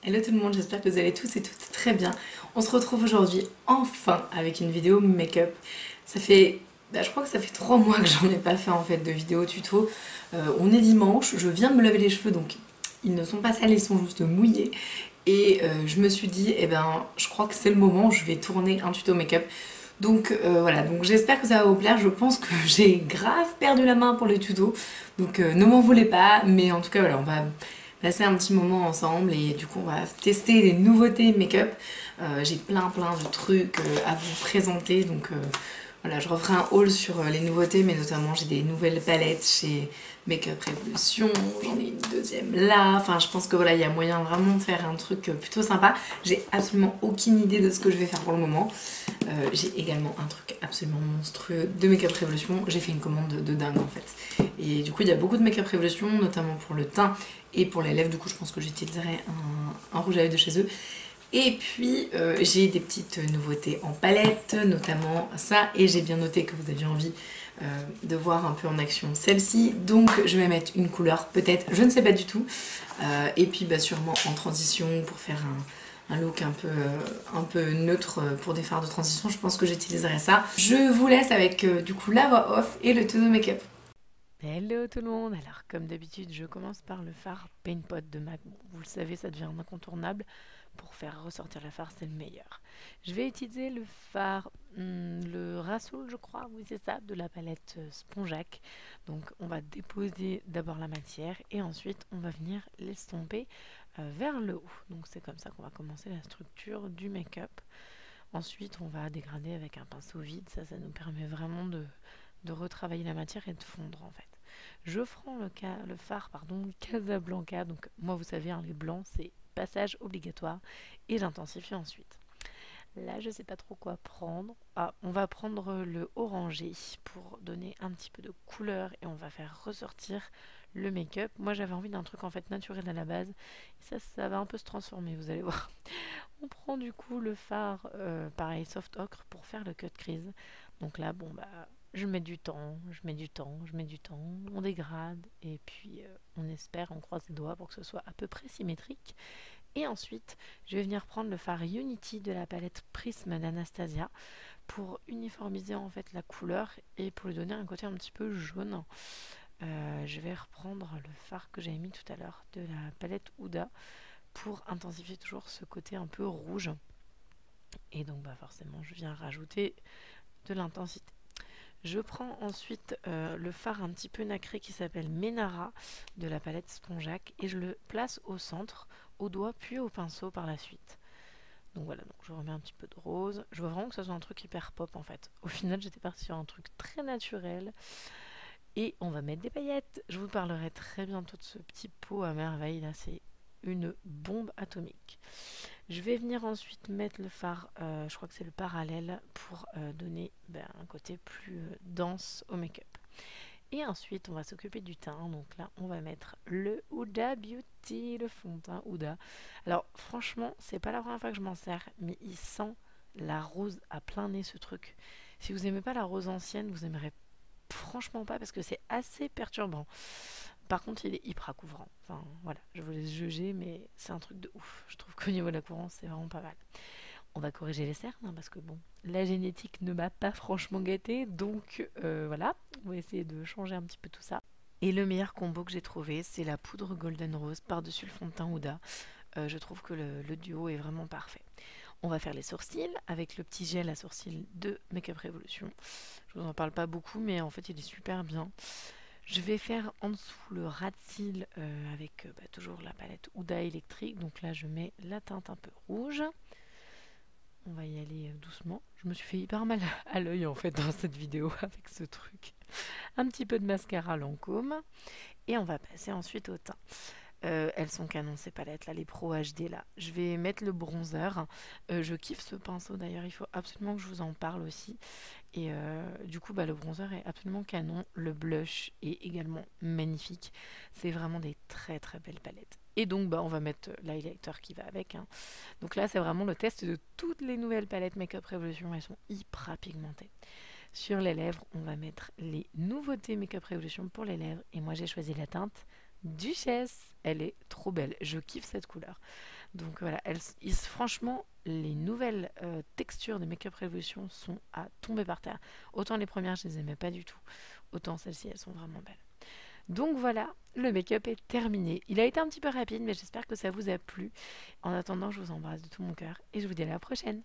Hello tout le monde, j'espère que vous allez tous et toutes très bien. On se retrouve aujourd'hui enfin avec une vidéo make-up. Ça fait, je crois que ça fait 3 mois que j'en ai pas fait en fait de vidéo tuto. On est dimanche, je viens de me laver les cheveux donc ils ne sont pas sales, ils sont juste mouillés. Et je me suis dit, je crois que c'est le moment, je vais tourner un tuto make-up. Donc voilà, donc j'espère que ça va vous plaire. Je pense que j'ai grave perdu la main pour les tutos, donc ne m'en voulez pas. Mais en tout cas voilà, on va passer un petit moment ensemble et du coup on va tester des nouveautés make-up. J'ai plein de trucs à vous présenter, donc voilà, je referai un haul sur les nouveautés, mais notamment j'ai des nouvelles palettes chez Make-up Révolution, j'en ai une deuxième là, enfin je pense que voilà, il y a moyen vraiment de faire un truc plutôt sympa. J'ai absolument aucune idée de ce que je vais faire pour le moment. J'ai également un truc absolument monstrueux de Make-up Révolution, j'ai fait une commande de dingue en fait. Et du coup il y a beaucoup de Make-up Révolution, notamment pour le teint et pour les lèvres, du coup je pense que j'utiliserai un rouge à lèvres de chez eux. Et puis j'ai des petites nouveautés en palette, notamment ça, et j'ai bien noté que vous aviez envie de voir un peu en action celle-ci, donc je vais mettre une couleur peut-être, je ne sais pas du tout, et puis sûrement en transition pour faire un look un peu neutre pour des fards de transition, je pense que j'utiliserai ça. Je vous laisse avec du coup la voix off et le tuto make-up. Hello tout le monde. Alors comme d'habitude je commence par le fard Paint Pot de MAC. Vous le savez, ça devient un incontournable. Pour faire ressortir la fard, c'est le meilleur. Je vais utiliser le fard, le Rasoul je crois, oui c'est ça, de la palette Spongeac. Donc on va déposer d'abord la matière et ensuite on va venir l'estomper vers le haut. Donc c'est comme ça qu'on va commencer la structure du make-up. Ensuite on va dégrader avec un pinceau vide, ça nous permet vraiment de retravailler la matière et de fondre en fait. Je prends le fard Casablanca, donc moi vous savez, hein, les blancs c'est passage obligatoire, et j'intensifie ensuite. Là je sais pas trop quoi prendre. Ah, on va prendre le orangé pour donner un petit peu de couleur et on va faire ressortir le make-up. Moi j'avais envie d'un truc en fait naturel à la base, et ça va un peu se transformer, vous allez voir. On prend du coup le fard, pareil, soft ocre pour faire le cut crease. Donc là, bon, je mets du temps, on dégrade et puis on espère, on croise les doigts pour que ce soit à peu près symétrique. Et ensuite, je vais venir prendre le fard Unity de la palette Prisme d'Anastasia pour uniformiser en fait la couleur et pour lui donner un côté un petit peu jaune. Je vais reprendre le fard que j'avais mis tout à l'heure de la palette Huda pour intensifier toujours ce côté un peu rouge. Et donc forcément je viens rajouter de l'intensité. Je prends ensuite le fard un petit peu nacré qui s'appelle Menara de la palette Spongeac et je le place au centre, au doigt puis au pinceau par la suite. Donc voilà, donc je remets un petit peu de rose. Je veux vraiment que ce soit un truc hyper pop en fait. Au final j'étais partie sur un truc très naturel. Et on va mettre des paillettes. Je vous parlerai très bientôt de ce petit pot à merveille. Là c'est une bombe atomique. Je vais venir ensuite mettre le fard, je crois que c'est le parallèle, pour donner un côté plus dense au make-up. Et ensuite, on va s'occuper du teint. Donc là, on va mettre le Huda Beauty, le fond de teint Huda. Alors, franchement, c'est pas la première fois que je m'en sers, mais il sent la rose à plein nez, ce truc. Si vous aimez pas la rose ancienne, vous aimerez franchement pas parce que c'est assez perturbant. Par contre, il est hyper couvrant. Enfin, voilà, je vous laisse juger, mais c'est un truc de ouf. Je trouve qu'au niveau de la couvrance, c'est vraiment pas mal. On va corriger les cernes, hein, parce que bon, la génétique ne m'a pas franchement gâtée, donc voilà, on va essayer de changer un petit peu tout ça. Et le meilleur combo que j'ai trouvé, c'est la poudre Golden Rose par-dessus le fond de teint Huda. Je trouve que le duo est vraiment parfait. On va faire les sourcils avec le petit gel à sourcils de Make-up Revolution. Je vous en parle pas beaucoup, mais en fait, il est super bien. Je vais faire en dessous le ras de cils avec toujours la palette Huda électrique. Donc là, je mets la teinte un peu rouge. On va y aller doucement. Je me suis fait hyper mal à l'œil en fait dans cette vidéo avec ce truc. Un petit peu de mascara Lancôme. Et on va passer ensuite au teint. Elles sont canon ces palettes là, les Pro HD là. Je vais mettre le bronzer. Je kiffe ce pinceau d'ailleurs, il faut absolument que je vous en parle aussi. Et du coup le bronzer est absolument canon. Le blush est également magnifique. C'est vraiment des très belles palettes. Et donc on va mettre l'highlighter qui va avec, hein. Donc là c'est vraiment le test de toutes les nouvelles palettes Make-up Revolution. Elles sont hyper pigmentées. Sur les lèvres, on va mettre les nouveautés Make-up Revolution pour les lèvres. Et moi j'ai choisi la teinte Duchesse. Elle est trop belle. Je kiffe cette couleur. Donc voilà, franchement, les nouvelles textures de Make Up Revolution sont à tomber par terre. Autant les premières, je les aimais pas du tout. Autant celles-ci, elles sont vraiment belles. Donc voilà, le make-up est terminé. Il a été un petit peu rapide, mais j'espère que ça vous a plu. En attendant, je vous embrasse de tout mon cœur et je vous dis à la prochaine.